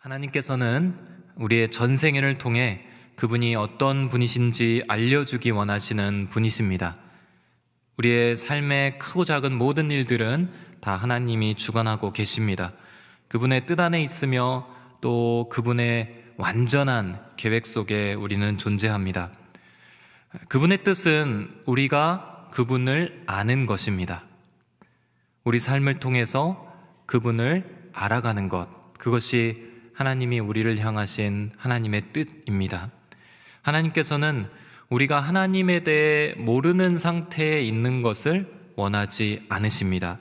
하나님께서는 우리의 전생애를 통해 그분이 어떤 분이신지 알려주기 원하시는 분이십니다. 우리의 삶의 크고 작은 모든 일들은 다 하나님이 주관하고 계십니다. 그분의 뜻 안에 있으며 또 그분의 완전한 계획 속에 우리는 존재합니다. 그분의 뜻은 우리가 그분을 아는 것입니다. 우리 삶을 통해서 그분을 알아가는 것, 그것이 하나님이 우리를 향하신 하나님의 뜻입니다. 하나님께서는 우리가 하나님에 대해 모르는 상태에 있는 것을 원하지 않으십니다.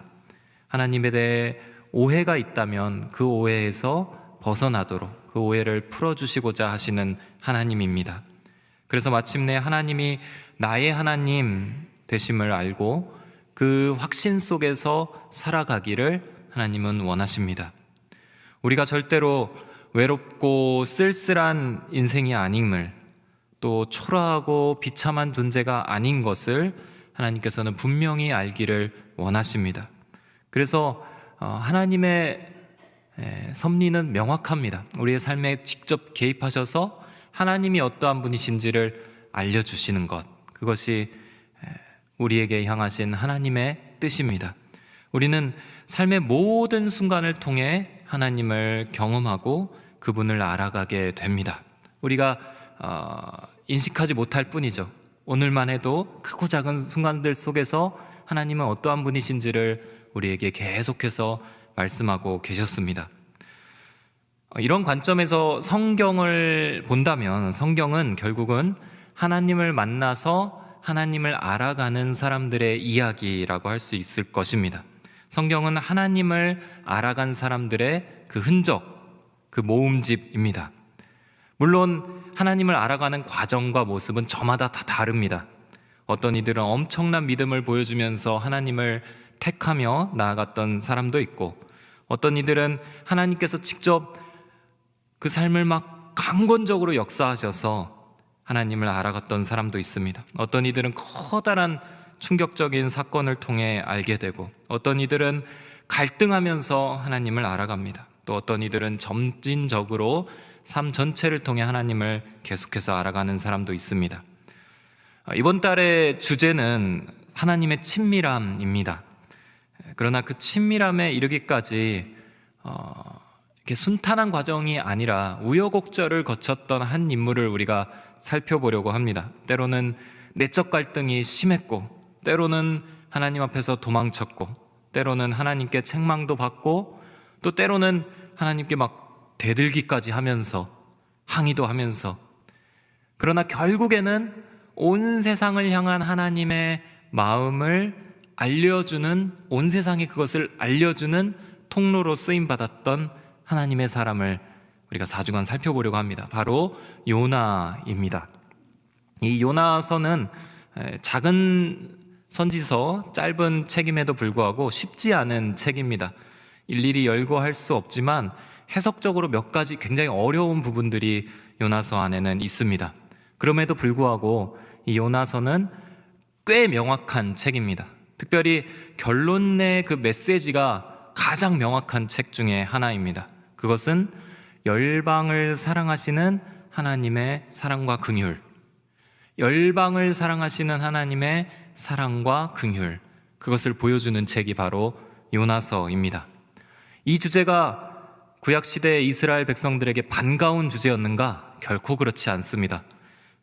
하나님에 대해 오해가 있다면 그 오해에서 벗어나도록 그 오해를 풀어주시고자 하시는 하나님입니다. 그래서 마침내 하나님이 나의 하나님 되심을 알고 그 확신 속에서 살아가기를 하나님은 원하십니다. 우리가 절대로 외롭고 쓸쓸한 인생이 아님을, 또 초라하고 비참한 존재가 아닌 것을 하나님께서는 분명히 알기를 원하십니다. 그래서 하나님의 섭리는 명확합니다. 우리의 삶에 직접 개입하셔서 하나님이 어떠한 분이신지를 알려주시는 것, 그것이 우리에게 향하신 하나님의 뜻입니다. 우리는 삶의 모든 순간을 통해 하나님을 경험하고 그분을 알아가게 됩니다. 우리가 인식하지 못할 뿐이죠. 오늘만 해도 크고 작은 순간들 속에서 하나님은 어떠한 분이신지를 우리에게 계속해서 말씀하고 계셨습니다. 이런 관점에서 성경을 본다면 성경은 결국은 하나님을 만나서 하나님을 알아가는 사람들의 이야기라고 할 수 있을 것입니다. 성경은 하나님을 알아간 사람들의 그 흔적, 그 모음집입니다. 물론 하나님을 알아가는 과정과 모습은 저마다 다 다릅니다. 어떤 이들은 엄청난 믿음을 보여주면서 하나님을 택하며 나아갔던 사람도 있고, 어떤 이들은 하나님께서 직접 그 삶을 막 강권적으로 역사하셔서 하나님을 알아갔던 사람도 있습니다. 어떤 이들은 커다란 충격적인 사건을 통해 알게 되고, 어떤 이들은 갈등하면서 하나님을 알아갑니다. 또 어떤 이들은 점진적으로 삶 전체를 통해 하나님을 계속해서 알아가는 사람도 있습니다. 이번 달의 주제는 하나님의 친밀함입니다. 그러나 그 친밀함에 이르기까지 이렇게 순탄한 과정이 아니라 우여곡절을 거쳤던 한 인물을 우리가 살펴보려고 합니다. 때로는 내적 갈등이 심했고, 때로는 하나님 앞에서 도망쳤고, 때로는 하나님께 책망도 받고, 또 때로는 하나님께 막 대들기까지 하면서 항의도 하면서, 그러나 결국에는 온 세상을 향한 하나님의 마음을 알려주는, 온 세상에 그것을 알려주는 통로로 쓰임받았던 하나님의 사람을 우리가 4주간 살펴보려고 합니다. 바로 요나입니다. 이 요나서는 작은 선지서, 짧은 책임에도 불구하고 쉽지 않은 책입니다. 일일이 열거할 수 없지만 해석적으로 몇 가지 굉장히 어려운 부분들이 요나서 안에는 있습니다. 그럼에도 불구하고 이 요나서는 꽤 명확한 책입니다. 특별히 결론 내 그 메시지가 가장 명확한 책 중에 하나입니다. 그것은 열방을 사랑하시는 하나님의 사랑과 긍휼, 열방을 사랑하시는 하나님의 사랑과 긍휼, 그것을 보여주는 책이 바로 요나서입니다. 이 주제가 구약시대의 이스라엘 백성들에게 반가운 주제였는가? 결코 그렇지 않습니다.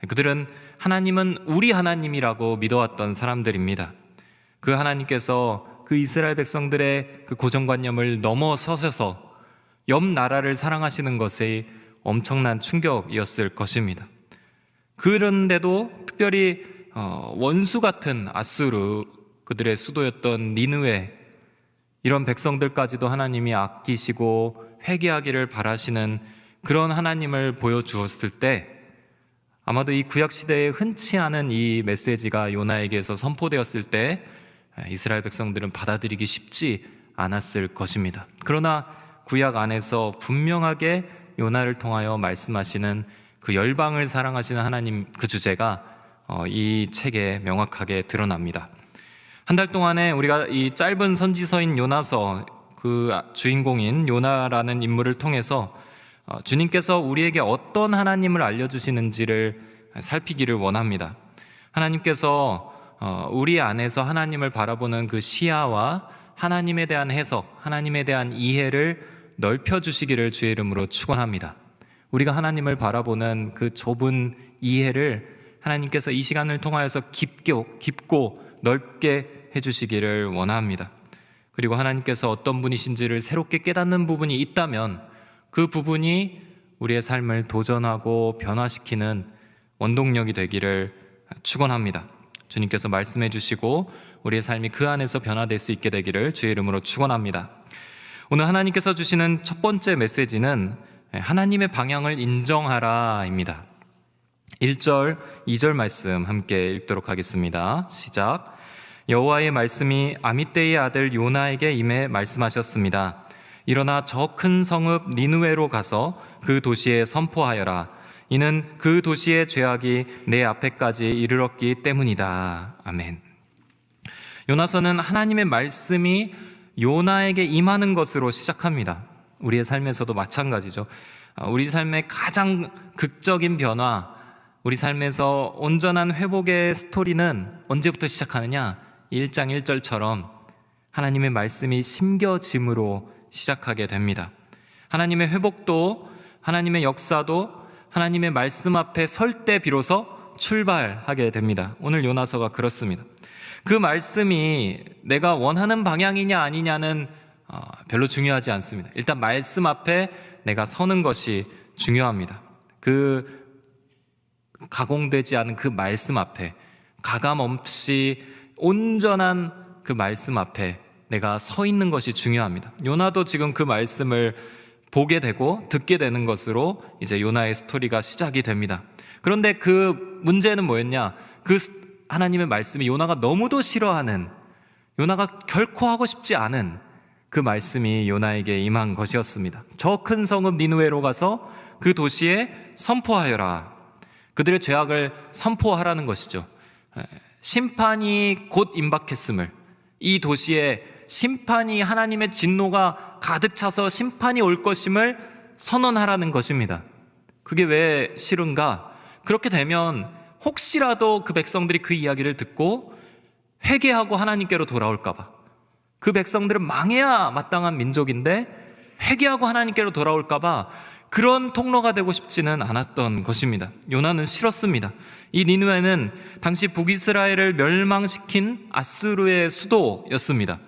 그들은 하나님은 우리 하나님이라고 믿어왔던 사람들입니다. 그 하나님께서 그 이스라엘 백성들의 그 고정관념을 넘어서셔서 옆 나라를 사랑하시는 것이 엄청난 충격이었을 것입니다. 그런데도 특별히 원수 같은 아수르, 그들의 수도였던 니느웨, 이런 백성들까지도 하나님이 아끼시고 회개하기를 바라시는 그런 하나님을 보여주었을 때, 아마도 이 구약시대에 흔치 않은 이 메시지가 요나에게서 선포되었을 때 이스라엘 백성들은 받아들이기 쉽지 않았을 것입니다. 그러나 구약 안에서 분명하게 요나를 통하여 말씀하시는 그 열방을 사랑하시는 하나님, 그 주제가 이 책에 명확하게 드러납니다. 한 달 동안에 우리가 이 짧은 선지서인 요나서, 그 주인공인 요나라는 인물을 통해서 주님께서 우리에게 어떤 하나님을 알려주시는지를 살피기를 원합니다. 하나님께서 우리 안에서 하나님을 바라보는 그 시야와 하나님에 대한 해석, 하나님에 대한 이해를 넓혀주시기를 주의 이름으로 축원합니다. 우리가 하나님을 바라보는 그 좁은 이해를 하나님께서 이 시간을 통하여서 깊고 넓게 해주시기를 원합니다. 그리고 하나님께서 어떤 분이신지를 새롭게 깨닫는 부분이 있다면 그 부분이 우리의 삶을 도전하고 변화시키는 원동력이 되기를 축원합니다. 주님께서 말씀해 주시고 우리의 삶이 그 안에서 변화될 수 있게 되기를 주의 이름으로 축원합니다. 오늘 하나님께서 주시는 첫 번째 메시지는 하나님의 방향을 인정하라입니다. 1절, 2절 말씀 함께 읽도록 하겠습니다. 시작. 여호와의 말씀이 아미떼의 아들 요나에게 임해 말씀하셨습니다. 일어나 저 큰 성읍 니느웨로 가서 그 도시에 선포하여라. 이는 그 도시의 죄악이 내 앞에까지 이르렀기 때문이다. 아멘. 요나서는 하나님의 말씀이 요나에게 임하는 것으로 시작합니다. 우리의 삶에서도 마찬가지죠. 우리 삶의 가장 극적인 변화, 우리 삶에서 온전한 회복의 스토리는 언제부터 시작하느냐? 1장 1절처럼 하나님의 말씀이 심겨짐으로 시작하게 됩니다. 하나님의 회복도, 하나님의 역사도 하나님의 말씀 앞에 설 때 비로소 출발하게 됩니다. 오늘 요나서가 그렇습니다. 그 말씀이 내가 원하는 방향이냐 아니냐는 별로 중요하지 않습니다. 일단 말씀 앞에 내가 서는 것이 중요합니다. 그 가공되지 않은 그 말씀 앞에, 가감 없이 온전한 그 말씀 앞에 내가 서 있는 것이 중요합니다. 요나도 지금 그 말씀을 보게 되고 듣게 되는 것으로 이제 요나의 스토리가 시작이 됩니다. 그런데 그 문제는 뭐였냐? 그 하나님의 말씀이 요나가 너무도 싫어하는, 요나가 결코 하고 싶지 않은 그 말씀이 요나에게 임한 것이었습니다. 저 큰 성읍 니느웨로 가서 그 도시에 선포하여라. 그들의 죄악을 선포하라는 것이죠. 심판이 곧 임박했음을, 이 도시에 심판이, 하나님의 진노가 가득 차서 심판이 올 것임을 선언하라는 것입니다. 그게 왜 싫은가? 그렇게 되면 혹시라도 그 백성들이 그 이야기를 듣고 회개하고 하나님께로 돌아올까 봐. 그 백성들은 망해야 마땅한 민족인데 회개하고 하나님께로 돌아올까 봐 그런 통로가 되고 싶지는 않았던 것입니다. 요나는 싫었습니다. 이 니느웨는 당시 북이스라엘을 멸망시킨 아수르의 수도였습니다.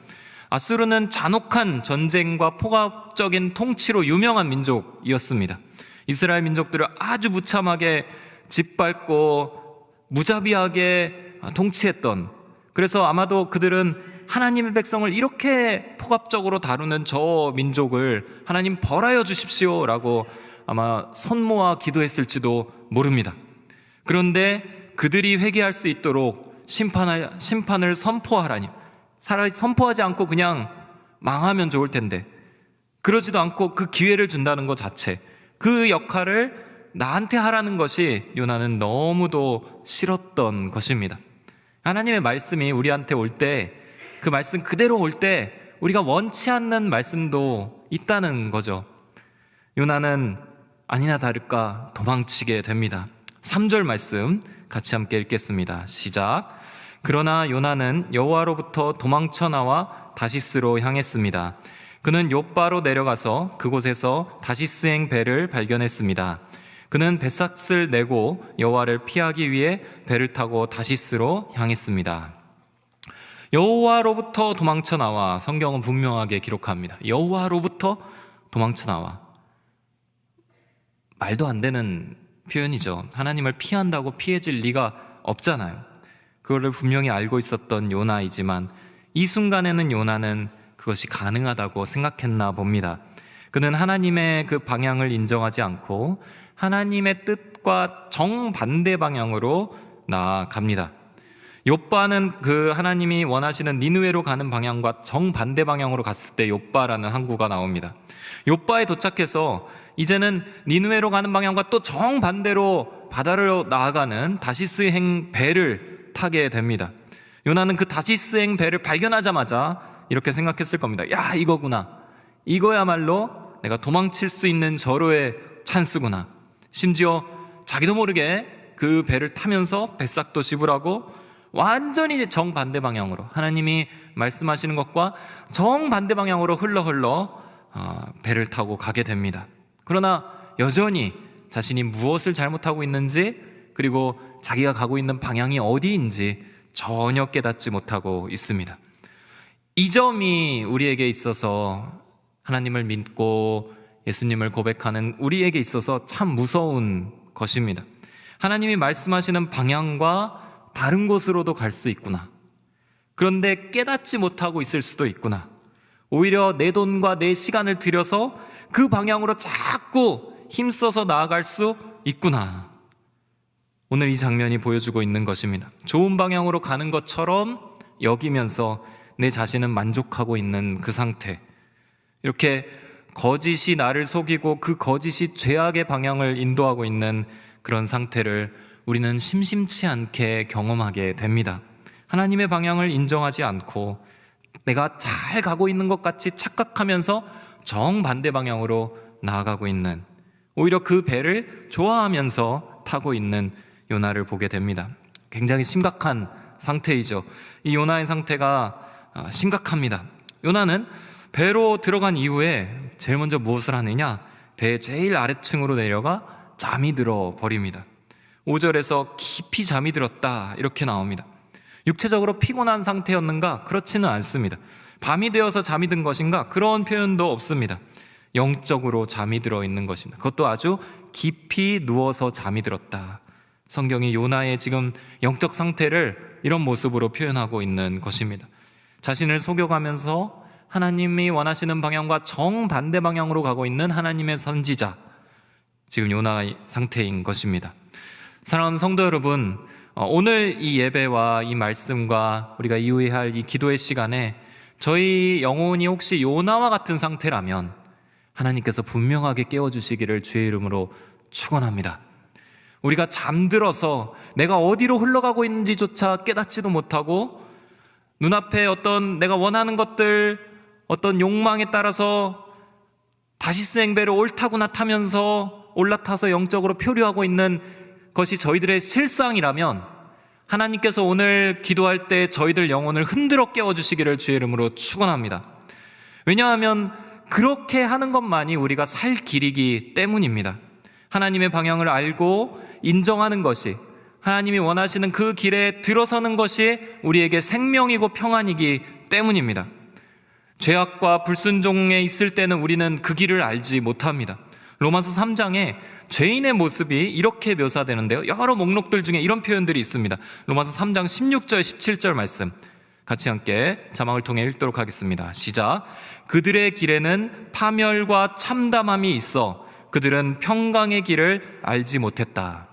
아수르는 잔혹한 전쟁과 폭압적인 통치로 유명한 민족이었습니다. 이스라엘 민족들을 아주 무참하게 짓밟고 무자비하게 통치했던, 그래서 아마도 그들은 하나님의 백성을 이렇게 폭압적으로 다루는 저 민족을 하나님 벌하여 주십시오 라고 아마 손 모아 기도했을지도 모릅니다. 그런데 그들이 회개할 수 있도록 심판을 선포하라니, 차라리 선포하지 않고 그냥 망하면 좋을 텐데 그러지도 않고 그 기회를 준다는 것 자체, 그 역할을 나한테 하라는 것이 요나는 너무도 싫었던 것입니다. 하나님의 말씀이 우리한테 올 때, 그 말씀 그대로 올 때 우리가 원치 않는 말씀도 있다는 거죠. 요나는 아니나 다를까 도망치게 됩니다. 3절 말씀 같이 함께 읽겠습니다. 시작. 그러나 요나는 여호와로부터 도망쳐 나와 다시스로 향했습니다. 그는 욥바로 내려가서 그곳에서 다시스행 배를 발견했습니다. 그는 뱃삭을 내고 여호와를 피하기 위해 배를 타고 다시스로 향했습니다. 여호와로부터 도망쳐 나와, 성경은 분명하게 기록합니다. 여호와로부터 도망쳐 나와. 말도 안 되는 표현이죠. 하나님을 피한다고 피해질 리가 없잖아요. 그거를 분명히 알고 있었던 요나이지만 이 순간에는 요나는 그것이 가능하다고 생각했나 봅니다. 그는 하나님의 그 방향을 인정하지 않고 하나님의 뜻과 정반대 방향으로 나아갑니다. 욥바는 그 하나님이 원하시는 니느웨로 가는 방향과 정반대 방향으로 갔을 때 욥바라는 항구가 나옵니다. 욥바에 도착해서 이제는 니느웨로 가는 방향과 또 정반대로 바다로 나아가는 다시스행 배를 타게 됩니다. 요나는 그 다시스행 배를 발견하자마자 이렇게 생각했을 겁니다. 야, 이거구나. 이거야말로 내가 도망칠 수 있는 절호의 찬스구나. 심지어 자기도 모르게 그 배를 타면서 뱃삭도 지불하고 완전히 정반대 방향으로, 하나님이 말씀하시는 것과 정반대 방향으로 흘러 배를 타고 가게 됩니다. 그러나 여전히 자신이 무엇을 잘못하고 있는지, 그리고 자기가 가고 있는 방향이 어디인지 전혀 깨닫지 못하고 있습니다. 이 점이 우리에게 있어서, 하나님을 믿고 예수님을 고백하는 우리에게 있어서 참 무서운 것입니다. 하나님이 말씀하시는 방향과 다른 곳으로도 갈 수 있구나. 그런데 깨닫지 못하고 있을 수도 있구나. 오히려 내 돈과 내 시간을 들여서 그 방향으로 자꾸 힘써서 나아갈 수 있구나. 오늘 이 장면이 보여주고 있는 것입니다. 좋은 방향으로 가는 것처럼 여기면서 내 자신은 만족하고 있는 그 상태, 이렇게 거짓이 나를 속이고 그 거짓이 죄악의 방향을 인도하고 있는 그런 상태를 우리는 심심치 않게 경험하게 됩니다. 하나님의 방향을 인정하지 않고 내가 잘 가고 있는 것 같이 착각하면서 정반대 방향으로 나아가고 있는, 오히려 그 배를 좋아하면서 타고 있는 요나를 보게 됩니다. 굉장히 심각한 상태이죠. 이 요나의 상태가 심각합니다. 요나는 배로 들어간 이후에 제일 먼저 무엇을 하느냐? 배의 제일 아래층으로 내려가 잠이 들어 버립니다. 5절에서 깊이 잠이 들었다 이렇게 나옵니다. 육체적으로 피곤한 상태였는가? 그렇지는 않습니다. 밤이 되어서 잠이 든 것인가? 그런 표현도 없습니다. 영적으로 잠이 들어 있는 것입니다. 그것도 아주 깊이 누워서 잠이 들었다. 성경이 요나의 지금 영적 상태를 이런 모습으로 표현하고 있는 것입니다. 자신을 속여가면서 하나님이 원하시는 방향과 정반대 방향으로 가고 있는 하나님의 선지자, 지금 요나의 상태인 것입니다. 사랑하는 성도 여러분, 오늘 이 예배와 이 말씀과 우리가 이후에 할 이 기도의 시간에 저희 영혼이 혹시 요나와 같은 상태라면 하나님께서 분명하게 깨워주시기를 주의 이름으로 축원합니다. 우리가 잠들어서 내가 어디로 흘러가고 있는지조차 깨닫지도 못하고 눈앞에 어떤 내가 원하는 것들, 어떤 욕망에 따라서 다시스 행배로 옳다구나 타면서 올라타서 영적으로 표류하고 있는 것이 저희들의 실상이라면 하나님께서 오늘 기도할 때 저희들 영혼을 흔들어 깨워주시기를 주의 이름으로 축원합니다. 왜냐하면 그렇게 하는 것만이 우리가 살 길이기 때문입니다. 하나님의 방향을 알고 인정하는 것이, 하나님이 원하시는 그 길에 들어서는 것이 우리에게 생명이고 평안이기 때문입니다. 죄악과 불순종에 있을 때는 우리는 그 길을 알지 못합니다. 로마서 3장에 죄인의 모습이 이렇게 묘사되는데요, 여러 목록들 중에 이런 표현들이 있습니다. 로마서 3장 16절 17절 말씀 같이 함께 자막을 통해 읽도록 하겠습니다. 시작. 그들의 길에는 파멸과 참담함이 있어 그들은 평강의 길을 알지 못했다.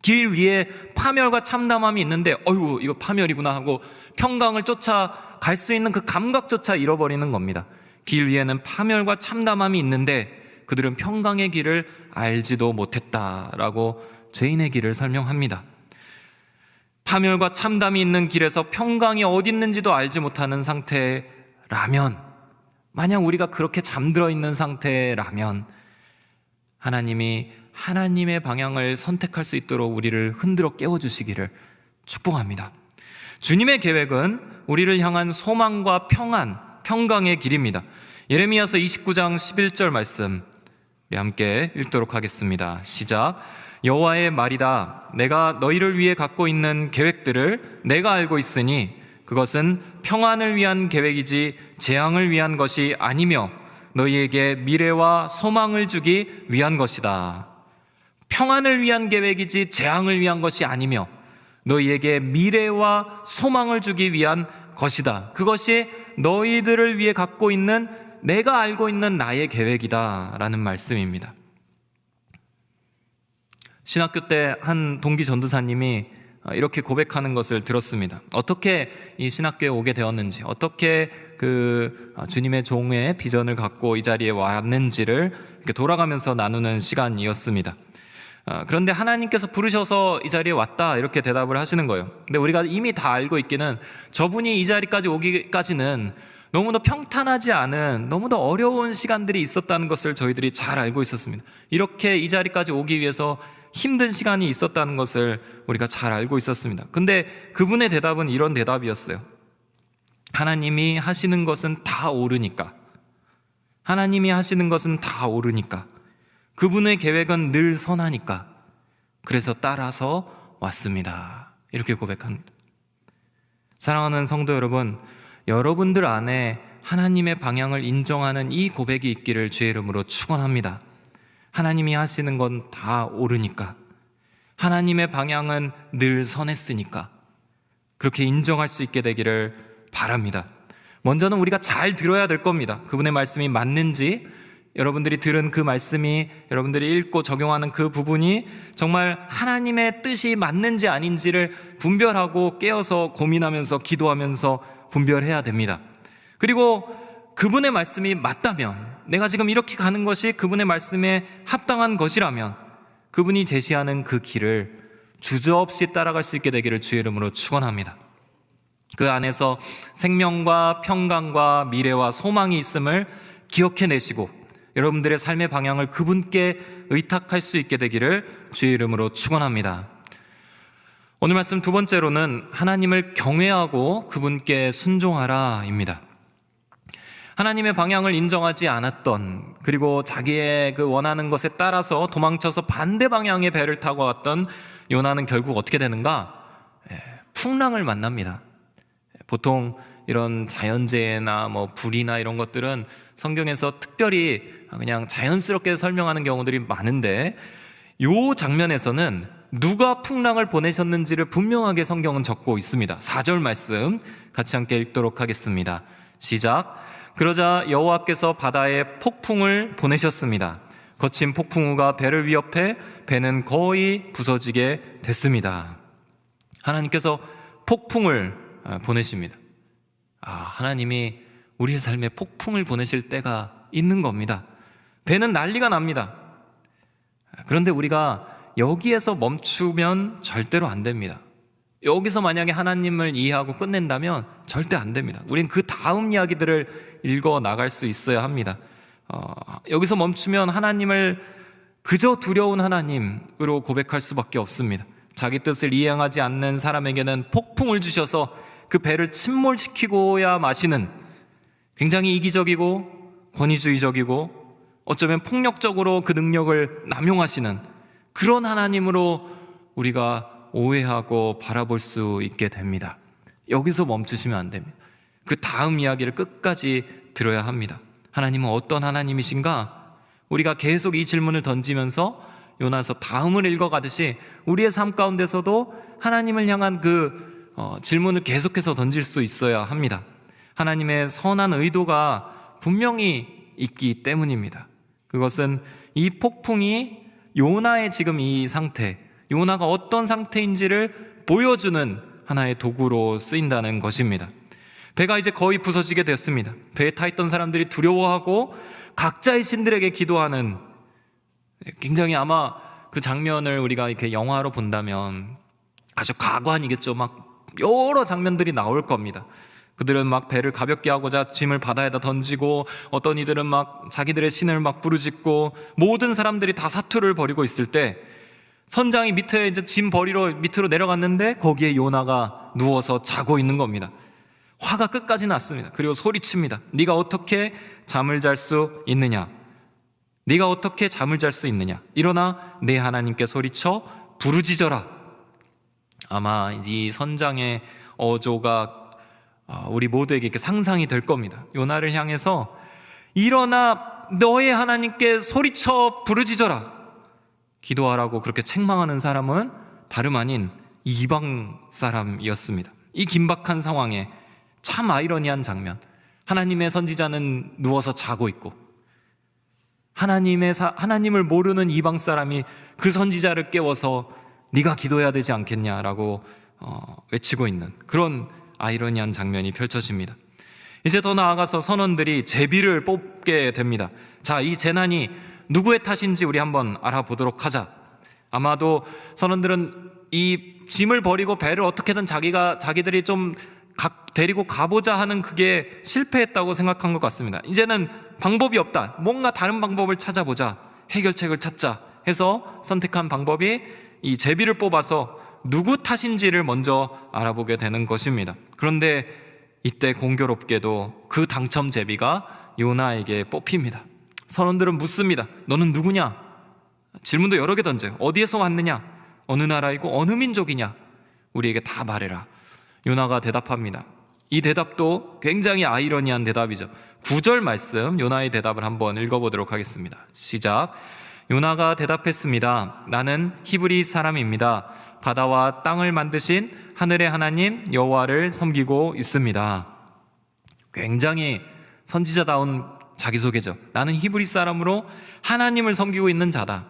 길 위에 파멸과 참담함이 있는데 어휴 이거 파멸이구나 하고 평강을 쫓아갈 수 있는 그 감각조차 잃어버리는 겁니다. 길 위에는 파멸과 참담함이 있는데 그들은 평강의 길을 알지도 못했다라고 죄인의 길을 설명합니다. 파멸과 참담이 있는 길에서 평강이 어디 있는지도 알지 못하는 상태라면, 만약 우리가 그렇게 잠들어 있는 상태라면 하나님이 하나님의 방향을 선택할 수 있도록 우리를 흔들어 깨워주시기를 축복합니다. 주님의 계획은 우리를 향한 소망과 평안, 평강의 길입니다. 예레미야서 29장 11절 말씀 우리 함께 읽도록 하겠습니다. 시작. 여호와의 말이다. 내가 너희를 위해 갖고 있는 계획들을 내가 알고 있으니 그것은 평안을 위한 계획이지 재앙을 위한 것이 아니며 너희에게 미래와 소망을 주기 위한 것이다. 평안을 위한 계획이지 재앙을 위한 것이 아니며 너희에게 미래와 소망을 주기 위한 것이다. 그것이 너희들을 위해 갖고 있는, 내가 알고 있는 나의 계획이다 라는 말씀입니다. 신학교 때 한 동기 전도사님이 이렇게 고백하는 것을 들었습니다. 어떻게 이 신학교에 오게 되었는지, 어떻게 그 주님의 종의 비전을 갖고 이 자리에 왔는지를 이렇게 돌아가면서 나누는 시간이었습니다. 그런데 하나님께서 부르셔서 이 자리에 왔다 이렇게 대답을 하시는 거예요. 근데 우리가 이미 다 알고 있기는 저분이 이 자리까지 오기까지는 너무도 평탄하지 않은, 너무도 어려운 시간들이 있었다는 것을 저희들이 잘 알고 있었습니다. 이렇게 이 자리까지 오기 위해서 힘든 시간이 있었다는 것을 우리가 잘 알고 있었습니다. 근데 그분의 대답은 이런 대답이었어요. 하나님이 하시는 것은 다 옳으니까, 하나님이 하시는 것은 다 옳으니까, 그분의 계획은 늘 선하니까, 그래서 따라서 왔습니다. 이렇게 고백합니다. 사랑하는 성도 여러분, 여러분들 안에 하나님의 방향을 인정하는 이 고백이 있기를 주의 이름으로 축원합니다. 하나님이 하시는 건 다 옳으니까, 하나님의 방향은 늘 선했으니까 그렇게 인정할 수 있게 되기를 바랍니다. 먼저는 우리가 잘 들어야 될 겁니다. 그분의 말씀이 맞는지, 여러분들이 들은 그 말씀이, 여러분들이 읽고 적용하는 그 부분이 정말 하나님의 뜻이 맞는지 아닌지를 분별하고 깨어서 고민하면서 기도하면서 분별해야 됩니다. 그리고 그분의 말씀이 맞다면, 내가 지금 이렇게 가는 것이 그분의 말씀에 합당한 것이라면 그분이 제시하는 그 길을 주저없이 따라갈 수 있게 되기를 주의 이름으로 축원합니다. 그 안에서 생명과 평강과 미래와 소망이 있음을 기억해내시고 여러분들의 삶의 방향을 그분께 의탁할 수 있게 되기를 주의 이름으로 축원합니다. 오늘 말씀 두 번째로는 하나님을 경외하고 그분께 순종하라입니다. 하나님의 방향을 인정하지 않았던, 그리고 자기의 그 원하는 것에 따라서 도망쳐서 반대 방향의 배를 타고 왔던 요나는 결국 어떻게 되는가? 풍랑을 만납니다. 보통 이런 자연재해나 불이나 이런 것들은 성경에서 특별히 그냥 자연스럽게 설명하는 경우들이 많은데, 이 장면에서는 누가 풍랑을 보내셨는지를 분명하게 성경은 적고 있습니다. 4절 말씀 같이 함께 읽도록 하겠습니다. 시작. 그러자 여호와께서 바다에 폭풍을 보내셨습니다. 거친 폭풍우가 배를 위협해 배는 거의 부서지게 됐습니다. 하나님께서 폭풍을 보내십니다. 하나님이 우리의 삶에 폭풍을 보내실 때가 있는 겁니다. 배는 난리가 납니다. 그런데 우리가 여기에서 멈추면 절대로 안 됩니다. 여기서 만약에 하나님을 이해하고 끝낸다면 절대 안 됩니다. 우린 그 다음 이야기들을 읽어 나갈 수 있어야 합니다. 여기서 멈추면 하나님을 그저 두려운 하나님으로 고백할 수밖에 없습니다. 자기 뜻을 이행하지 않는 사람에게는 폭풍을 주셔서 그 배를 침몰시키고야 마시는, 굉장히 이기적이고 권위주의적이고 어쩌면 폭력적으로 그 능력을 남용하시는 그런 하나님으로 우리가 오해하고 바라볼 수 있게 됩니다. 여기서 멈추시면 안 됩니다. 그 다음 이야기를 끝까지 들어야 합니다. 하나님은 어떤 하나님이신가? 우리가 계속 이 질문을 던지면서 요나서 다음을 읽어가듯이 우리의 삶 가운데서도 하나님을 향한 그 질문을 계속해서 던질 수 있어야 합니다. 하나님의 선한 의도가 분명히 있기 때문입니다. 그것은 이 폭풍이 요나의 지금 이 상태, 요나가 어떤 상태인지를 보여주는 하나의 도구로 쓰인다는 것입니다. 배가 이제 거의 부서지게 됐습니다. 배에 타 있던 사람들이 두려워하고 각자의 신들에게 기도하는, 굉장히 아마 그 장면을 우리가 이렇게 영화로 본다면 아주 가관이겠죠. 막 여러 장면들이 나올 겁니다. 그들은 막 배를 가볍게 하고자 짐을 바다에다 던지고, 어떤 이들은 막 자기들의 신을 막 부르짖고, 모든 사람들이 다 사투를 벌이고 있을 때 선장이 밑에 이제 짐 버리러 밑으로 내려갔는데 거기에 요나가 누워서 자고 있는 겁니다. 화가 끝까지 났습니다. 그리고 소리칩니다. 네가 어떻게 잠을 잘 수 있느냐? 네가 어떻게 잠을 잘 수 있느냐? 일어나 내 하나님께 소리쳐 부르짖어라. 아마 이 선장의 어조가 우리 모두에게 이렇게 상상이 될 겁니다. 요나를 향해서 일어나 너의 하나님께 소리쳐 부르짖어라, 기도하라고 그렇게 책망하는 사람은 다름 아닌 이방 사람이었습니다. 이 긴박한 상황에 참 아이러니한 장면, 하나님의 선지자는 누워서 자고 있고 하나님을 모르는 이방 사람이 그 선지자를 깨워서 네가 기도해야 되지 않겠냐라고 외치고 있는 그런 아이러니한 장면이 펼쳐집니다. 이제 더 나아가서 선원들이 제비를 뽑게 됩니다. 자, 이 재난이 누구의 탓인지 우리 한번 알아보도록 하자. 아마도 선원들은 이 짐을 버리고 배를 어떻게든 자기들이 좀 데리고 가보자 하는 그게 실패했다고 생각한 것 같습니다. 이제는 방법이 없다. 뭔가 다른 방법을 찾아보자. 해결책을 찾자 해서 선택한 방법이 이 제비를 뽑아서 누구 탓인지를 먼저 알아보게 되는 것입니다. 그런데 이때 공교롭게도 그 당첨 제비가 요나에게 뽑힙니다. 선원들은 묻습니다. 너는 누구냐? 질문도 여러 개 던져요. 어디에서 왔느냐? 어느 나라이고 어느 민족이냐? 우리에게 다 말해라. 요나가 대답합니다. 이 대답도 굉장히 아이러니한 대답이죠. 9절 말씀 요나의 대답을 한번 읽어보도록 하겠습니다. 시작. 요나가 대답했습니다. 나는 히브리 사람입니다. 바다와 땅을 만드신 하늘의 하나님 여호와를 섬기고 있습니다. 굉장히 선지자다운 자기소개죠. 나는 히브리 사람으로 하나님을 섬기고 있는 자다.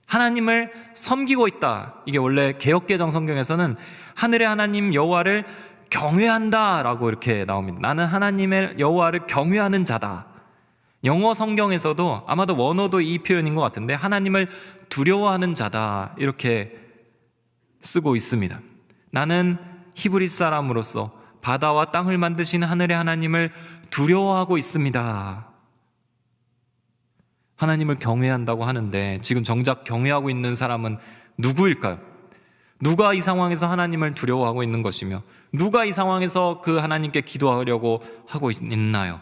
하나님을 섬기고 있다. 이게 원래 개역개정 성경에서는 하늘의 하나님 여호와를 경외한다 라고 이렇게 나옵니다. 나는 하나님의 여호와를 경외하는 자다. 영어 성경에서도 아마도 원어도 이 표현인 것 같은데 하나님을 두려워하는 자다 이렇게 쓰고 있습니다. 나는 히브리 사람으로서 바다와 땅을 만드신 하늘의 하나님을 두려워하고 있습니다. 하나님을 경외한다고 하는데 지금 정작 경외하고 있는 사람은 누구일까요? 누가 이 상황에서 하나님을 두려워하고 있는 것이며 누가 이 상황에서 그 하나님께 기도하려고 하고 있나요?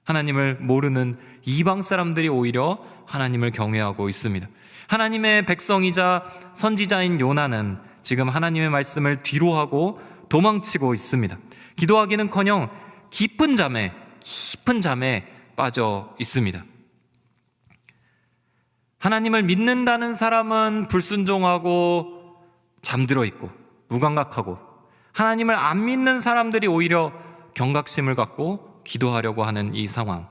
하나님을 모르는 이방 사람들이 오히려 하나님을 경외하고 있습니다. 하나님의 백성이자 선지자인 요나는 지금 하나님의 말씀을 뒤로하고 도망치고 있습니다. 기도하기는커녕 깊은 잠에 빠져 있습니다. 하나님을 믿는다는 사람은 불순종하고 잠들어 있고 무감각하고, 하나님을 안 믿는 사람들이 오히려 경각심을 갖고 기도하려고 하는 이 상황,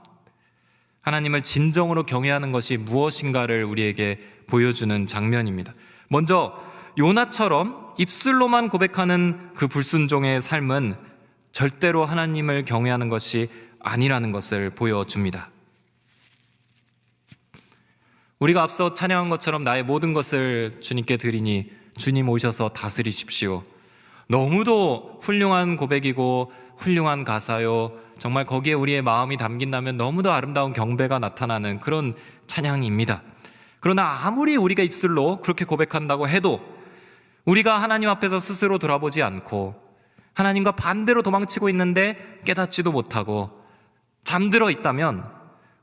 하나님을 진정으로 경외하는 것이 무엇인가를 우리에게 보여주는 장면입니다. 먼저 요나처럼 입술로만 고백하는 그 불순종의 삶은 절대로 하나님을 경외하는 것이 아니라는 것을 보여줍니다. 우리가 앞서 찬양한 것처럼 나의 모든 것을 주님께 드리니 주님 오셔서 다스리십시오. 너무도 훌륭한 고백이고 훌륭한 가사요, 정말 거기에 우리의 마음이 담긴다면 너무도 아름다운 경배가 나타나는 그런 찬양입니다. 그러나 아무리 우리가 입술로 그렇게 고백한다고 해도 우리가 하나님 앞에서 스스로 돌아보지 않고 하나님과 반대로 도망치고 있는데 깨닫지도 못하고 잠들어 있다면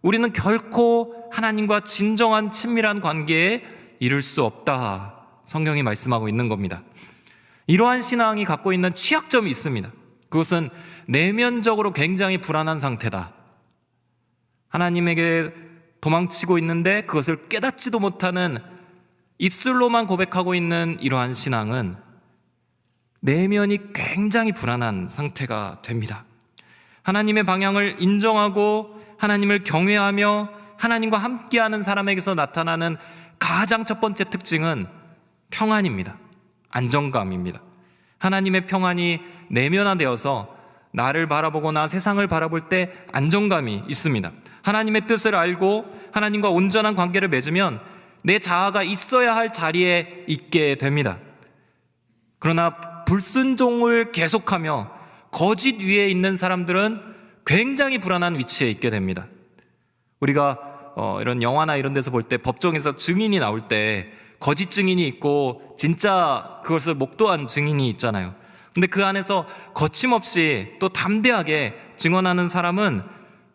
우리는 결코 하나님과 진정한 친밀한 관계에 이를 수 없다, 성경이 말씀하고 있는 겁니다. 이러한 신앙이 갖고 있는 취약점이 있습니다. 그것은 내면적으로 굉장히 불안한 상태다. 하나님에게 도망치고 있는데 그것을 깨닫지도 못하는, 입술로만 고백하고 있는 이러한 신앙은 내면이 굉장히 불안한 상태가 됩니다. 하나님의 방향을 인정하고 하나님을 경외하며 하나님과 함께하는 사람에게서 나타나는 가장 첫 번째 특징은 평안입니다. 안정감입니다. 하나님의 평안이 내면화되어서 나를 바라보거나 세상을 바라볼 때 안정감이 있습니다. 하나님의 뜻을 알고 하나님과 온전한 관계를 맺으면 내 자아가 있어야 할 자리에 있게 됩니다. 그러나 불순종을 계속하며 거짓 위에 있는 사람들은 굉장히 불안한 위치에 있게 됩니다. 우리가 이런 영화나 이런 데서 볼 때 법정에서 증인이 나올 때 거짓 증인이 있고 진짜 그것을 목도한 증인이 있잖아요. 근데 그 안에서 거침없이 또 담대하게 증언하는 사람은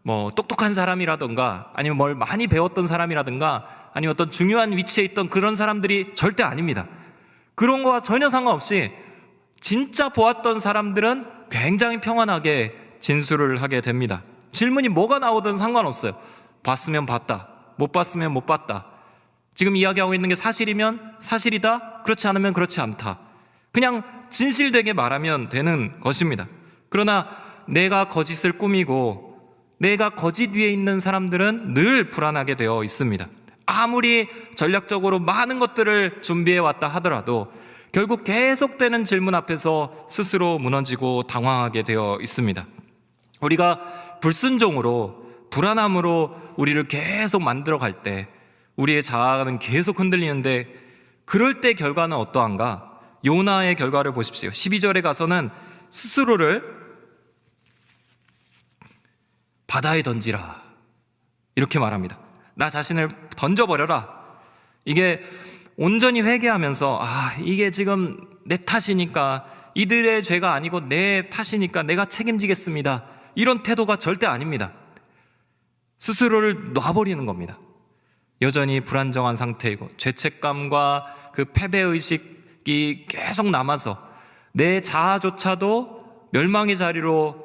뭐 똑똑한 사람이라든가 아니면 뭘 많이 배웠던 사람이라든가 아니면 어떤 중요한 위치에 있던 그런 사람들이 절대 아닙니다. 그런 거와 전혀 상관없이 진짜 보았던 사람들은 굉장히 평안하게 진술을 하게 됩니다. 질문이 뭐가 나오든 상관없어요. 봤으면 봤다, 못 봤으면 못 봤다. 지금 이야기하고 있는 게 사실이면 사실이다, 그렇지 않으면 그렇지 않다. 그냥 진실되게 말하면 되는 것입니다. 그러나 내가 거짓을 꾸미고 내가 거짓 위에 있는 사람들은 늘 불안하게 되어 있습니다. 아무리 전략적으로 많은 것들을 준비해 왔다 하더라도 결국 계속되는 질문 앞에서 스스로 무너지고 당황하게 되어 있습니다. 우리가 불순종으로, 불안함으로 우리를 계속 만들어 갈 때 우리의 자아는 계속 흔들리는데, 그럴 때 결과는 어떠한가? 요나의 결과를 보십시오. 12절에 가서는 스스로를 바다에 던지라. 이렇게 말합니다. 나 자신을 던져버려라. 이게 온전히 회개하면서 이게 지금 내 탓이니까, 이들의 죄가 아니고 내 탓이니까 내가 책임지겠습니다, 이런 태도가 절대 아닙니다. 스스로를 놔버리는 겁니다. 여전히 불안정한 상태이고 죄책감과 그 패배의식이 계속 남아서 내 자아조차도 멸망의 자리로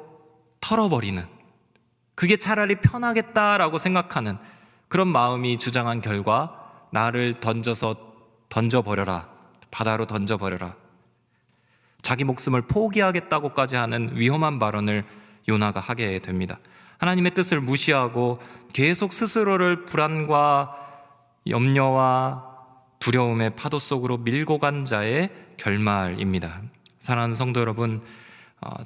털어버리는, 그게 차라리 편하겠다라고 생각하는 그런 마음이 주장한 결과 나를 던져버려라, 바다로 던져버려라, 자기 목숨을 포기하겠다고까지 하는 위험한 발언을 요나가 하게 됩니다. 하나님의 뜻을 무시하고 계속 스스로를 불안과 염려와 두려움의 파도 속으로 밀고 간 자의 결말입니다. 사랑하는 성도 여러분,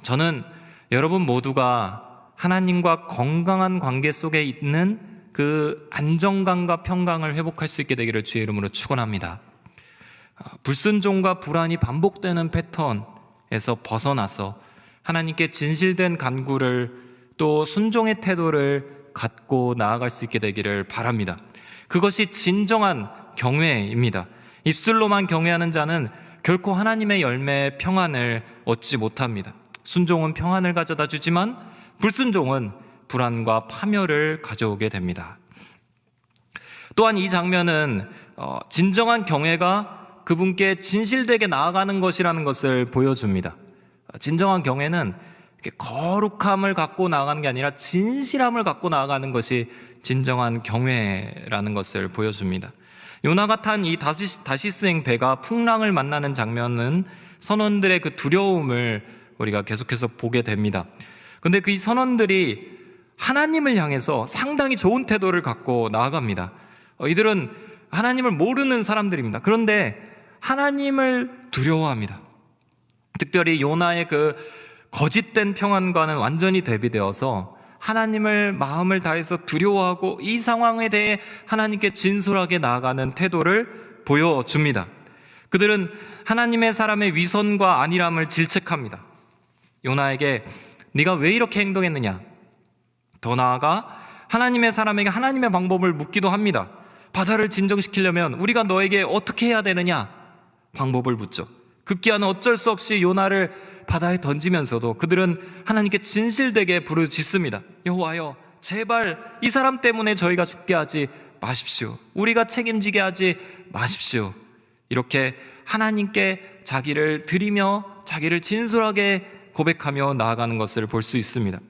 저는 여러분 모두가 하나님과 건강한 관계 속에 있는 그 안정감과 평강을 회복할 수 있게 되기를 주의 이름으로 축원합니다. 불순종과 불안이 반복되는 패턴에서 벗어나서 하나님께 진실된 간구를, 또 순종의 태도를 갖고 나아갈 수 있게 되기를 바랍니다. 그것이 진정한 경외입니다. 입술로만 경외하는 자는 결코 하나님의 열매 평안을 얻지 못합니다. 순종은 평안을 가져다 주지만 불순종은 불안과 파멸을 가져오게 됩니다. 또한 이 장면은 진정한 경외가 그분께 진실되게 나아가는 것이라는 것을 보여줍니다. 진정한 경외는 거룩함을 갖고 나아가는 게 아니라 진실함을 갖고 나아가는 것이 진정한 경외라는 것을 보여줍니다. 요나가 탄 이 다시스행 배가 풍랑을 만나는 장면은 선원들의 그 두려움을 우리가 계속해서 보게 됩니다. 근데 그 이 선원들이 하나님을 향해서 상당히 좋은 태도를 갖고 나아갑니다. 이들은 하나님을 모르는 사람들입니다. 그런데 하나님을 두려워합니다. 특별히 요나의 그 거짓된 평안과는 완전히 대비되어서 하나님을 마음을 다해서 두려워하고 이 상황에 대해 하나님께 진솔하게 나아가는 태도를 보여줍니다. 그들은 하나님의 사람의 위선과 안일함을 질책합니다. 요나에게 네가 왜 이렇게 행동했느냐, 더 나아가 하나님의 사람에게 하나님의 방법을 묻기도 합니다. 바다를 진정시키려면 우리가 너에게 어떻게 해야 되느냐, 방법을 묻죠. 급기야는 어쩔 수 없이 요나를 바다에 던지면서도 그들은 하나님께 진실되게 부르짖습니다. 여호와여, 제발 이 사람 때문에 저희가 죽게 하지 마십시오. 우리가 책임지게 하지 마십시오. 이렇게 하나님께 자기를 드리며 자기를 진솔하게 고백하며 나아가는 것을 볼 수 있습니다.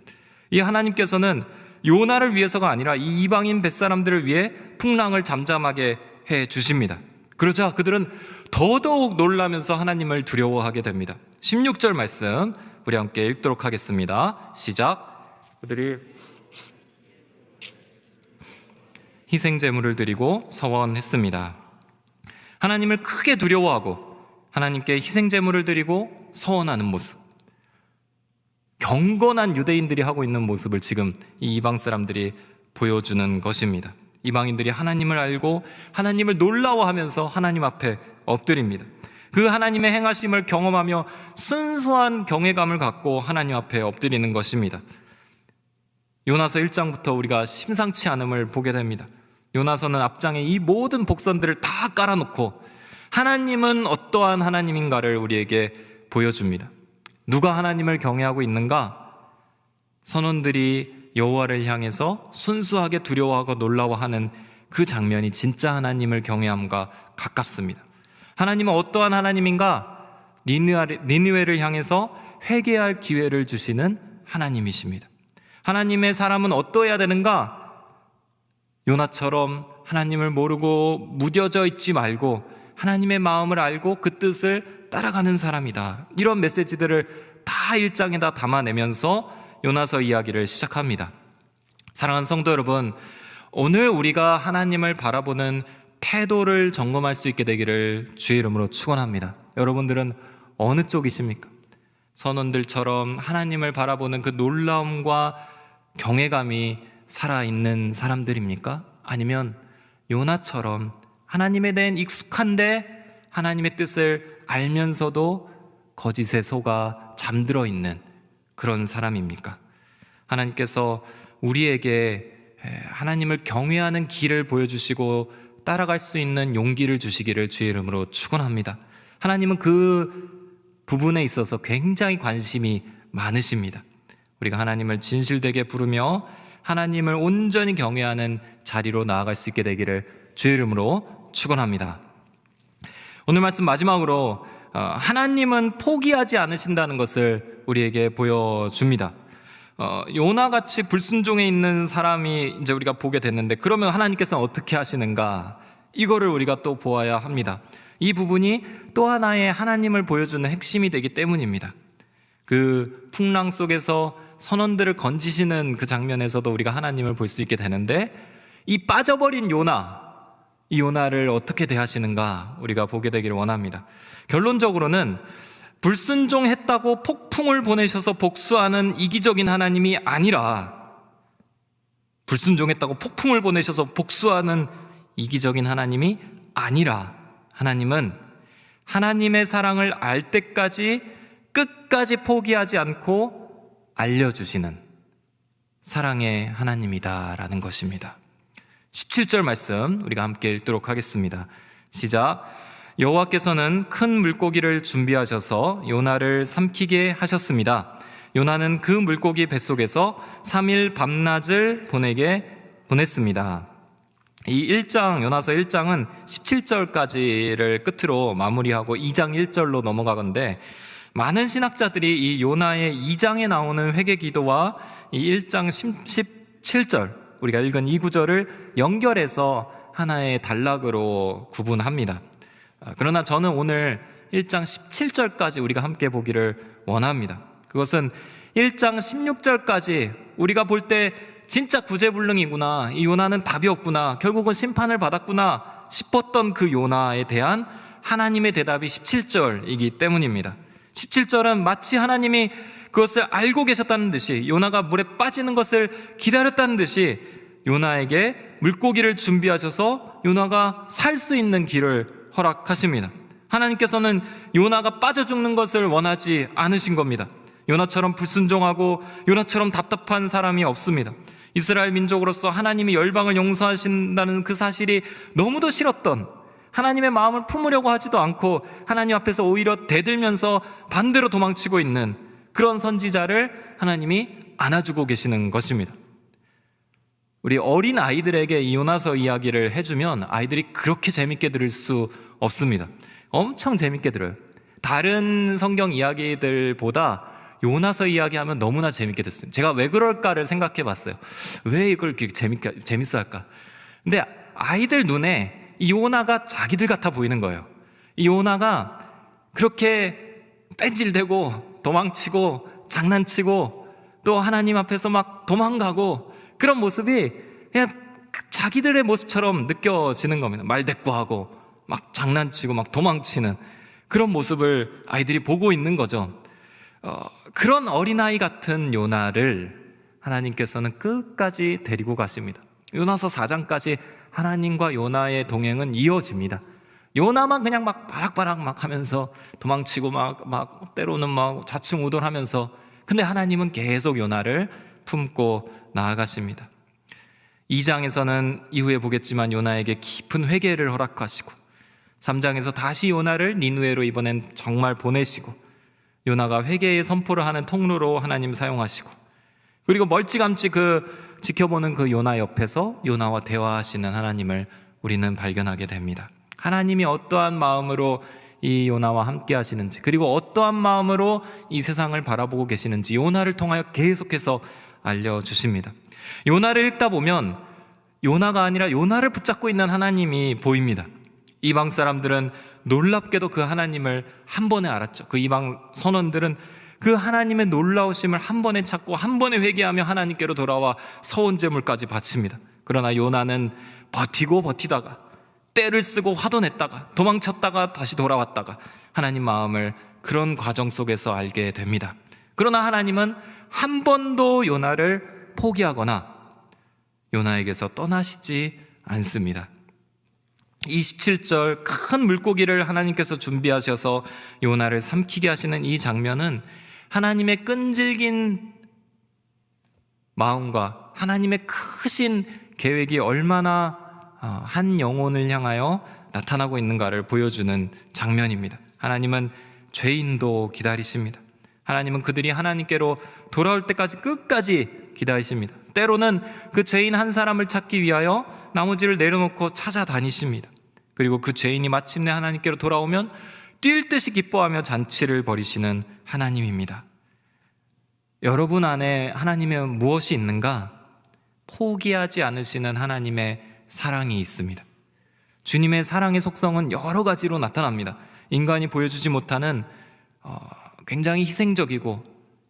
이 하나님께서는 요나를 위해서가 아니라 이 이방인 뱃사람들을 위해 풍랑을 잠잠하게 해 주십니다. 그러자 그들은 더더욱 놀라면서 하나님을 두려워하게 됩니다. 16절 말씀 우리 함께 읽도록 하겠습니다. 시작. 그들이 희생제물을 드리고 서원했습니다. 하나님을 크게 두려워하고 하나님께 희생제물을 드리고 서원하는 모습, 경건한 유대인들이 하고 있는 모습을 지금 이 이방 사람들이 보여주는 것입니다. 이방인들이 하나님을 알고 하나님을 놀라워하면서 하나님 앞에 엎드립니다. 그 하나님의 행하심을 경험하며 순수한 경외감을 갖고 하나님 앞에 엎드리는 것입니다. 요나서 1장부터 우리가 심상치 않음을 보게 됩니다. 요나서는 앞장에 이 모든 복선들을 다 깔아놓고 하나님은 어떠한 하나님인가를 우리에게 보여줍니다. 누가 하나님을 경외하고 있는가? 선원들이 여호와를 향해서 순수하게 두려워하고 놀라워하는 그 장면이 진짜 하나님을 경외함과 가깝습니다. 하나님은 어떠한 하나님인가? 니느웨를 향해서 회개할 기회를 주시는 하나님이십니다. 하나님의 사람은 어떠해야 되는가? 요나처럼 하나님을 모르고 무뎌져 있지 말고 하나님의 마음을 알고 그 뜻을 따라가는 사람이다. 이런 메시지들을 다 1장에다 담아내면서 요나서 이야기를 시작합니다. 사랑하는 성도 여러분, 오늘 우리가 하나님을 바라보는 태도를 점검할 수 있게 되기를 주의 이름으로 축원합니다. 여러분들은 어느 쪽이십니까? 선원들처럼 하나님을 바라보는 그 놀라움과 경외감이 살아있는 사람들입니까? 아니면 요나처럼 하나님에 대한 익숙한데 하나님의 뜻을 알면서도 거짓에 속아 잠들어 있는 그런 사람입니까? 하나님께서 우리에게 하나님을 경외하는 길을 보여주시고 따라갈 수 있는 용기를 주시기를 주의 이름으로 축원합니다. 하나님은 그 부분에 있어서 굉장히 관심이 많으십니다. 우리가 하나님을 진실되게 부르며 하나님을 온전히 경외하는 자리로 나아갈 수 있게 되기를 주의 이름으로 축원합니다. 오늘 말씀 마지막으로 하나님은 포기하지 않으신다는 것을 우리에게 보여줍니다. 요나같이 불순종에 있는 사람이 이제 우리가 보게 됐는데, 그러면 하나님께서는 어떻게 하시는가? 이거를 우리가 또 보아야 합니다. 이 부분이 또 하나의 하나님을 보여주는 핵심이 되기 때문입니다. 그 풍랑 속에서 선원들을 건지시는 그 장면에서도 우리가 하나님을 볼 수 있게 되는데, 이 빠져버린 요나, 이 요나를 어떻게 대하시는가 우리가 보게 되기를 원합니다. 결론적으로는 불순종했다고 폭풍을 보내셔서 복수하는 이기적인 하나님이 아니라, 불순종했다고 폭풍을 보내셔서 복수하는 이기적인 하나님이 아니라, 하나님은 하나님의 사랑을 알 때까지 끝까지 포기하지 않고 알려주시는 사랑의 하나님이다라는 것입니다. 17절 말씀 우리가 함께 읽도록 하겠습니다. 시작. 여호와께서는 큰 물고기를 준비하셔서 요나를 삼키게 하셨습니다. 요나는 그 물고기 뱃속에서 3일 밤낮을 보냈습니다. 이 1장, 요나서 1장은 17절까지를 끝으로 마무리하고 2장 1절로 넘어가건데, 많은 신학자들이 이 요나의 2장에 나오는 회개 기도와 이 1장 17절, 우리가 읽은 이 구절을 연결해서 하나의 단락으로 구분합니다. 그러나 저는 오늘 1장 17절까지 우리가 함께 보기를 원합니다. 그것은 1장 16절까지 우리가 볼 때 진짜 구제불능이구나, 이 요나는 답이 없구나, 결국은 심판을 받았구나 싶었던 그 요나에 대한 하나님의 대답이 17절이기 때문입니다. 17절은 마치 하나님이 그것을 알고 계셨다는 듯이, 요나가 물에 빠지는 것을 기다렸다는 듯이 요나에게 물고기를 준비하셔서 요나가 살 수 있는 길을 허락하십니다. 하나님께서는 요나가 빠져 죽는 것을 원하지 않으신 겁니다. 요나처럼 불순종하고 요나처럼 답답한 사람이 없습니다. 이스라엘 민족으로서 하나님이 열방을 용서하신다는 그 사실이 너무도 싫었던, 하나님의 마음을 품으려고 하지도 않고 하나님 앞에서 오히려 대들면서 반대로 도망치고 있는 그런 선지자를 하나님이 안아주고 계시는 것입니다. 우리 어린 아이들에게 이 요나서 이야기를 해주면 아이들이 그렇게 재밌게 들을 수 없습니다. 엄청 재밌게 들어요. 다른 성경 이야기들보다 요나서 이야기하면 너무나 재밌게 듣습니다. 제가 왜 그럴까를 생각해 봤어요. 왜 이걸 이렇게 재밌어 할까? 근데 아이들 눈에 이 요나가 자기들 같아 보이는 거예요. 이 요나가 그렇게 뺀질대고 도망치고 장난치고 또 하나님 앞에서 막 도망가고, 그런 모습이 그냥 자기들의 모습처럼 느껴지는 겁니다. 말대꾸하고 막 장난치고 막 도망치는 그런 모습을 아이들이 보고 있는 거죠. 그런 어린아이 같은 요나를 하나님께서는 끝까지 데리고 가십니다. 요나서 4장까지 하나님과 요나의 동행은 이어집니다. 요나만 그냥 막 바락바락 막 하면서 도망치고 막 때로는 막 좌충우돌하면서, 근데 하나님은 계속 요나를 품고 나아가십니다. 2장에서는 이후에 보겠지만 요나에게 깊은 회개를 허락하시고, 3장에서 다시 요나를 니느웨로 이번엔 정말 보내시고, 요나가 회개의 선포를 하는 통로로 하나님 사용하시고, 그리고 멀찌감치 지켜보는 그 요나 옆에서 요나와 대화하시는 하나님을 우리는 발견하게 됩니다. 하나님이 어떠한 마음으로 이 요나와 함께 하시는지, 그리고 어떠한 마음으로 이 세상을 바라보고 계시는지 요나를 통하여 계속해서 알려주십니다. 요나를 읽다 보면 요나가 아니라 요나를 붙잡고 있는 하나님이 보입니다. 이방 사람들은 놀랍게도 그 하나님을 한 번에 알았죠. 그 이방 선원들은 그 하나님의 놀라우심을 한 번에 찾고 한 번에 회개하며 하나님께로 돌아와 서원제물까지 바칩니다. 그러나 요나는 버티다가 때를 쓰고 화도 냈다가 도망쳤다가 다시 돌아왔다가 하나님 마음을 그런 과정 속에서 알게 됩니다. 그러나 하나님은 한 번도 요나를 포기하거나 요나에게서 떠나시지 않습니다. 27절 큰 물고기를 하나님께서 준비하셔서 요나를 삼키게 하시는 이 장면은 하나님의 끈질긴 마음과 하나님의 크신 계획이 얼마나 한 영혼을 향하여 나타나고 있는가를 보여주는 장면입니다. 하나님은 죄인도 기다리십니다. 하나님은 그들이 하나님께로 돌아올 때까지 끝까지 기다리십니다. 때로는 그 죄인 한 사람을 찾기 위하여 나머지를 내려놓고 찾아다니십니다. 그리고 그 죄인이 마침내 하나님께로 돌아오면 뛸 듯이 기뻐하며 잔치를 벌이시는 하나님입니다. 여러분 안에 하나님의 무엇이 있는가? 포기하지 않으시는 하나님의 사랑이 있습니다. 주님의 사랑의 속성은 여러 가지로 나타납니다. 인간이 보여주지 못하는 굉장히 희생적이고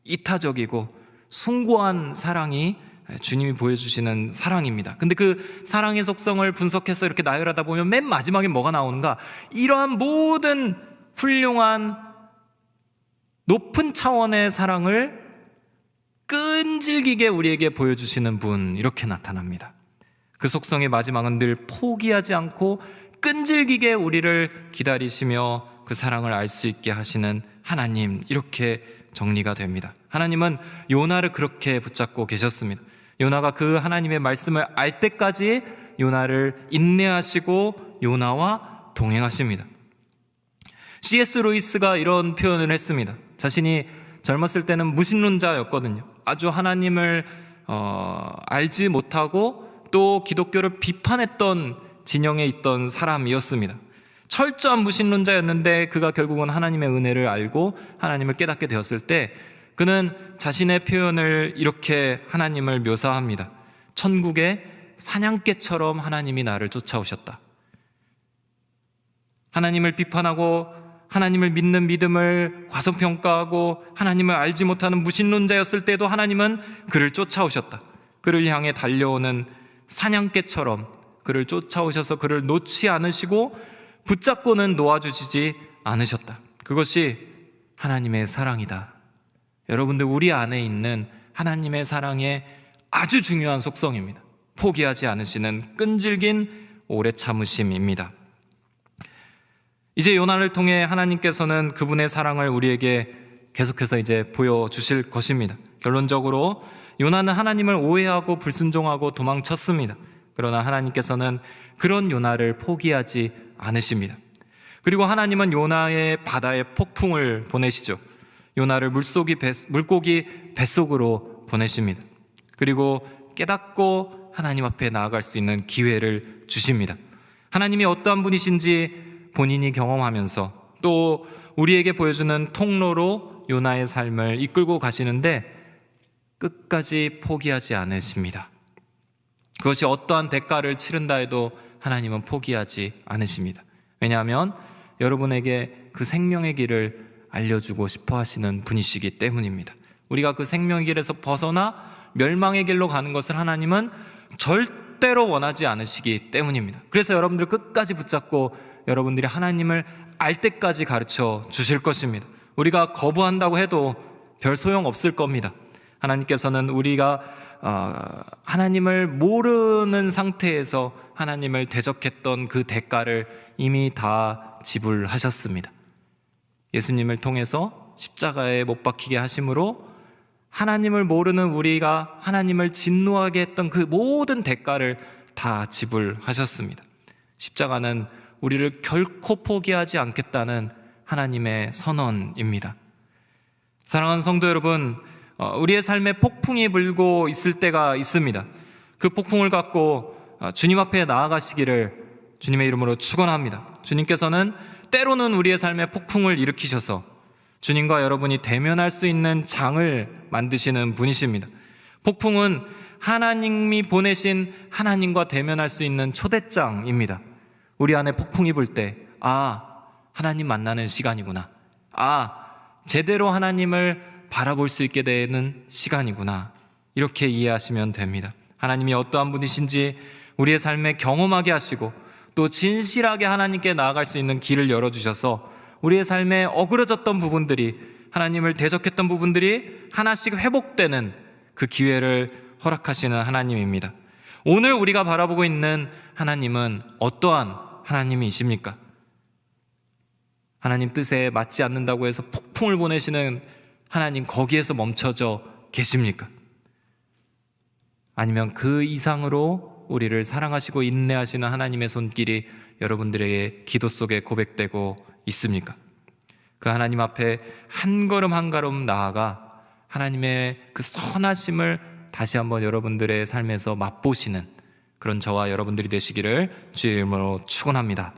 이타적이고 숭고한 사랑이 주님이 보여주시는 사랑입니다. 근데 그 사랑의 속성을 분석해서 이렇게 나열하다 보면 맨 마지막에 뭐가 나오는가? 이러한 모든 훌륭한 높은 차원의 사랑을 끈질기게 우리에게 보여주시는 분, 이렇게 나타납니다. 그 속성의 마지막은 늘 포기하지 않고 끈질기게 우리를 기다리시며 그 사랑을 알 수 있게 하시는 하나님, 이렇게 정리가 됩니다. 하나님은 요나를 그렇게 붙잡고 계셨습니다. 요나가 그 하나님의 말씀을 알 때까지 요나를 인내하시고 요나와 동행하십니다. C.S. 루이스가 이런 표현을 했습니다. 자신이 젊었을 때는 무신론자였거든요. 아주 하나님을 알지 못하고 또 기독교를 비판했던 진영에 있던 사람이었습니다. 철저한 무신론자였는데 그가 결국은 하나님의 은혜를 알고 하나님을 깨닫게 되었을 때 그는 자신의 표현을 이렇게 하나님을 묘사합니다. 천국의 사냥개처럼 하나님이 나를 쫓아오셨다. 하나님을 비판하고 하나님을 믿는 믿음을 과소평가하고 하나님을 알지 못하는 무신론자였을 때도 하나님은 그를 쫓아오셨다. 그를 향해 달려오는 사냥개처럼 그를 쫓아오셔서 그를 놓지 않으시고 붙잡고는 놓아주시지 않으셨다. 그것이 하나님의 사랑이다. 여러분들, 우리 안에 있는 하나님의 사랑의 아주 중요한 속성입니다. 포기하지 않으시는 끈질긴 오래 참으심입니다. 이제 요나를 통해 하나님께서는 그분의 사랑을 우리에게 계속해서 이제 보여주실 것입니다. 결론적으로 요나는 하나님을 오해하고 불순종하고 도망쳤습니다. 그러나 하나님께서는 그런 요나를 포기하지 않으십니다. 그리고 하나님은 요나의 바다에 폭풍을 보내시죠. 요나를 물고기 뱃속으로 보내십니다. 그리고 깨닫고 하나님 앞에 나아갈 수 있는 기회를 주십니다. 하나님이 어떠한 분이신지 본인이 경험하면서 또 우리에게 보여주는 통로로 요나의 삶을 이끌고 가시는데 끝까지 포기하지 않으십니다. 그것이 어떠한 대가를 치른다 해도 하나님은 포기하지 않으십니다. 왜냐하면 여러분에게 그 생명의 길을 알려주고 싶어 하시는 분이시기 때문입니다. 우리가 그 생명의 길에서 벗어나 멸망의 길로 가는 것을 하나님은 절대로 원하지 않으시기 때문입니다. 그래서 여러분들 끝까지 붙잡고 여러분들이 하나님을 알 때까지 가르쳐 주실 것입니다. 우리가 거부한다고 해도 별 소용 없을 겁니다. 하나님께서는 우리가 하나님을 모르는 상태에서 하나님을 대적했던 그 대가를 이미 다 지불하셨습니다. 예수님을 통해서 십자가에 못 박히게 하심으로 하나님을 모르는 우리가 하나님을 진노하게 했던 그 모든 대가를 다 지불하셨습니다. 십자가는 우리를 결코 포기하지 않겠다는 하나님의 선언입니다. 사랑하는 성도 여러분, 우리의 삶에 폭풍이 불고 있을 때가 있습니다. 그 폭풍을 갖고 주님 앞에 나아가시기를 주님의 이름으로 축원합니다. 주님께서는 때로는 우리의 삶에 폭풍을 일으키셔서 주님과 여러분이 대면할 수 있는 장을 만드시는 분이십니다. 폭풍은 하나님이 보내신 하나님과 대면할 수 있는 초대장입니다. 우리 안에 폭풍이 불 때, 하나님 만나는 시간이구나. 제대로 하나님을 바라볼 수 있게 되는 시간이구나. 이렇게 이해하시면 됩니다. 하나님이 어떠한 분이신지 우리의 삶에 경험하게 하시고 또 진실하게 하나님께 나아갈 수 있는 길을 열어주셔서 우리의 삶에 어그러졌던 부분들이, 하나님을 대적했던 부분들이 하나씩 회복되는 그 기회를 허락하시는 하나님입니다. 오늘 우리가 바라보고 있는 하나님은 어떠한 하나님이십니까? 하나님 뜻에 맞지 않는다고 해서 폭풍을 보내시는 하나님, 거기에서 멈춰져 계십니까? 아니면 그 이상으로 우리를 사랑하시고 인내하시는 하나님의 손길이 여러분들의 기도 속에 고백되고 있습니까? 그 하나님 앞에 한 걸음 한 걸음 나아가 하나님의 그 선하심을 다시 한번 여러분들의 삶에서 맛보시는 그런 저와 여러분들이 되시기를 주의 이름으로 축원합니다.